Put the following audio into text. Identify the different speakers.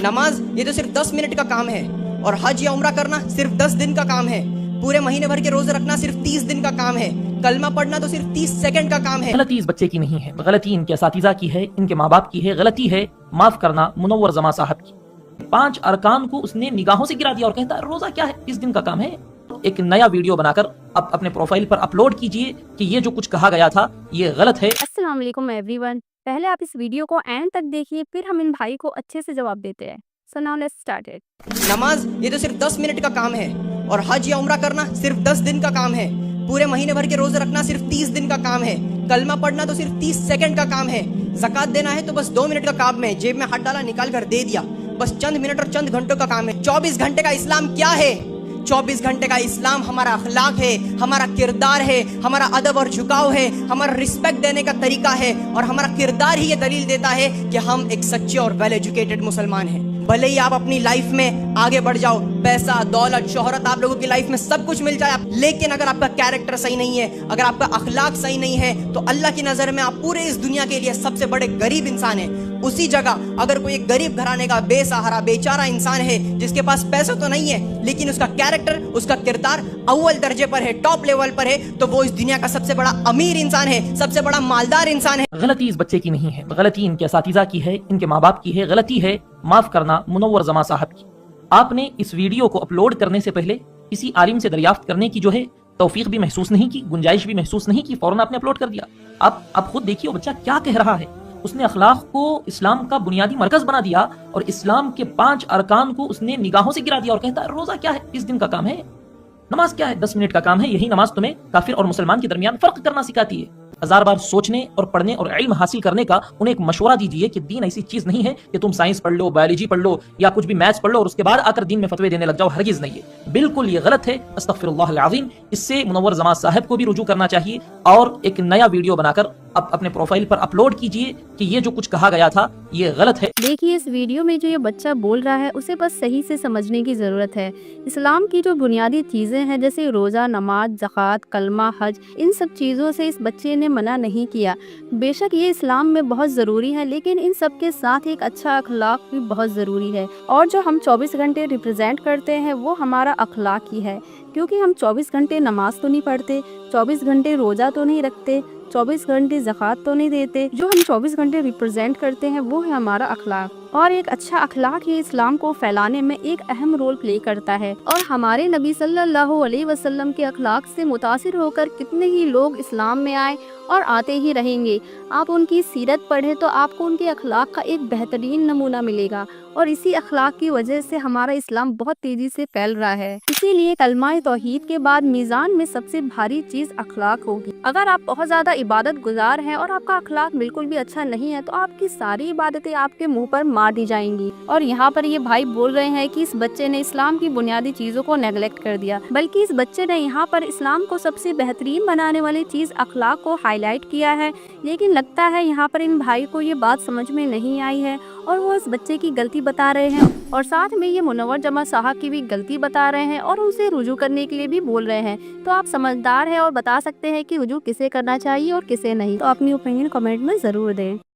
Speaker 1: नमाज ये तो सिर्फ 10 मिनट का काम है, और हज या उम्रा करना सिर्फ 10 दिन का काम है। पूरे महीने भर के रोजे रखना सिर्फ 30 दिन का काम है। कलमा पढ़ना तो सिर्फ 30 सेकंड का काम है।
Speaker 2: गलती इस बच्चे की नहीं है, गलती इनके असातिज़ा की है, इनके माँ बाप की है। गलती है माफ करना मुनव्वर जमा साहब की। 5 अरकान को उसने निगाहों से गिरा दिया और कहता है रोजा क्या है, 30 दिन का काम है। एक नया वीडियो बनाकर अपने प्रोफाइल पर अपलोड कीजिए कि ये जो कुछ कहा गया था ये गलत है।
Speaker 3: अस्सलाम वालेकुम एवरीवन, पहले आप इस वीडियो को एंड तक देखिए, फिर हम इन भाई को अच्छे से जवाब देते हैं। So now let's start it.
Speaker 1: नमाज ये तो सिर्फ 10 मिनट का काम है, और हज या उम्रा करना सिर्फ 10 दिन का काम है। पूरे महीने भर के रोजे रखना सिर्फ 30 दिन का काम है। कलमा पढ़ना तो सिर्फ 30 सेकंड का काम है। ज़कात देना है तो बस 2 मिनट का काम है। जेब में हाथ डाला, निकाल कर दे दिया, बस चंद मिनट और चंद घंटों का काम है। 24 घंटे का इस्लाम क्या है? 24 घंटे का इस्लाम हमारा अखलाक है, हमारा किरदार है, हमारा अदब और झुकाव है, हमारा रिस्पेक्ट देने का तरीका है, और हमारा किरदार ही ये दलील देता है कि हम एक सच्चे और वेल एजुकेटेड मुसलमान हैं। भले ही आप अपनी लाइफ में आगे बढ़ जाओ, पैसा, दौलत, शोहरत आप लोगों की लाइफ में सब कुछ मिल जाए, लेकिन अगर आपका कैरेक्टर सही नहीं है, अगर आपका अखलाक सही नहीं है, तो अल्लाह की नज़र में आप पूरे इस दुनिया के लिए सबसे बड़े गरीब इंसान हैं। उसी जगह अगर कोई एक गरीब घराने का बेसहारा बेचारा इंसान है, जिसके पास पैसा तो नहीं है लेकिन उसका कैरेक्टर, उसका किरदार अव्वल दर्जे पर है, टॉप लेवल पर है, तो वो इस दुनिया का सबसे बड़ा अमीर इंसान है, सबसे बड़ा मालदार इंसान है।
Speaker 2: गलती इस बच्चे की नहीं है, गलती इनके असातिज़ा की है, इनके माँ बाप की है। गलती है माफ करना मुनव्वर जमा साहब की। आपने इस वीडियो को अपलोड करने से पहले किसी आलिम से दरियाफ्त करने की जो है तौफीक भी महसूस नहीं की, गुंजाइश भी महसूस नहीं की, फौरन आपने अपलोड कर दिया। आप खुद देखिए वो बच्चा क्या कह रहा है। उसने अखलाक को इस्लाम का बुनियादी मरकज बना दिया और इस्लाम के 5 अरकान को उसने निगाहों से गिरा दिया और कहता है रोजा क्या है, 30 दिन का काम है। नमाज क्या है, 10 मिनट का काम है। यही नमाज तुम्हें काफिर और मुसलमान के दरमियान फर्क करना सिखाती है। 1000 बार सोचने और पढ़ने और इल्म हासिल करने का उन्हें एक मशवरा दीजिए कि दीन ऐसी चीज नहीं है कि तुम साइंस पढ़ लो, बायोलॉजी पढ़ लो या कुछ भी मैथ्स पढ़ लो और उसके बाद आकर दीन में फतवे देने लग जाओ। हरगिज नहीं है, बिल्कुल ये गलत है। अस्तगफिरुल्लाह अज़ीम। इससे मुनव्वर जमा साहब को भी रुजू करना चाहिए और एक नया वीडियो बनाकर अपने प्रोफाइल पर अपलोड कीजिए कि ये जो कुछ कहा गया था ये गलत है।
Speaker 3: देखिए इस वीडियो में जो ये बच्चा बोल रहा है उसे बस सही से समझने की ज़रूरत है। इस्लाम की जो बुनियादी चीज़ें हैं जैसे रोज़ा, नमाज, ज़कात, कलमा, हज, इन सब चीज़ों से इस बच्चे ने मना नहीं किया। बेशक ये इस्लाम में बहुत ज़रूरी है, लेकिन इन सब के साथ एक अच्छा अखलाक भी बहुत ज़रूरी है। और जो हम 24 घंटे रिप्रेजेंट करते हैं वो हमारा अखलाक ही है, क्योंकि हम 24 घंटे नमाज तो नहीं पढ़ते, 24 घंटे रोज़ा तो नहीं रखते, 24 घंटे ज़कात तो नहीं देते। जो हम 24 घंटे रिप्रेजेंट करते हैं वो है हमारा अखलाक। और एक अच्छा अखलाक ये इस्लाम को फैलाने में एक अहम रोल प्ले करता है। और हमारे नबी सल्लल्लाहु अलैहि वसल्लम के अखलाक से मुतासिर होकर कितने ही लोग इस्लाम में आए और आते ही रहेंगे। आप उनकी सीरत पढ़े तो आपको उनके अखलाक का एक बेहतरीन नमूना मिलेगा, और इसी अखलाक की वजह से हमारा इस्लाम बहुत तेजी से फैल रहा है। इसीलिए कलमा तौहीद के बाद मीज़ान में सबसे भारी चीज़ अखलाक होगी। अगर आप बहुत ज़्यादा इबादत गुजार हैं और आपका अखलाक बिल्कुल भी अच्छा नहीं है तो आपकी सारी इबादतें आपके मुंह पर मार दी जाएंगी। और यहाँ पर ये भाई बोल रहे हैं कि इस बच्चे ने इस्लाम की बुनियादी चीज़ों को नेगलेक्ट कर दिया, बल्कि इस बच्चे ने यहाँ पर इस्लाम को सबसे बेहतरीन बनाने वाली चीज़ अखलाक को हाईलाइट किया है। लेकिन लगता है यहाँ पर इन भाई को ये बात समझ में नहीं आई है और वो इस बच्चे की गलती बता रहे हैं, और साथ में ये मुनव्वर जमा साहब की भी गलती बता रहे हैं और उनसे रुजू करने के लिए भी बोल रहे हैं। तो आप समझदार हैं और बता सकते हैं कि रुजू किसे करना चाहिए और किसे नहीं। तो अपनी ओपिनियन कमेंट में ज़रूर दें।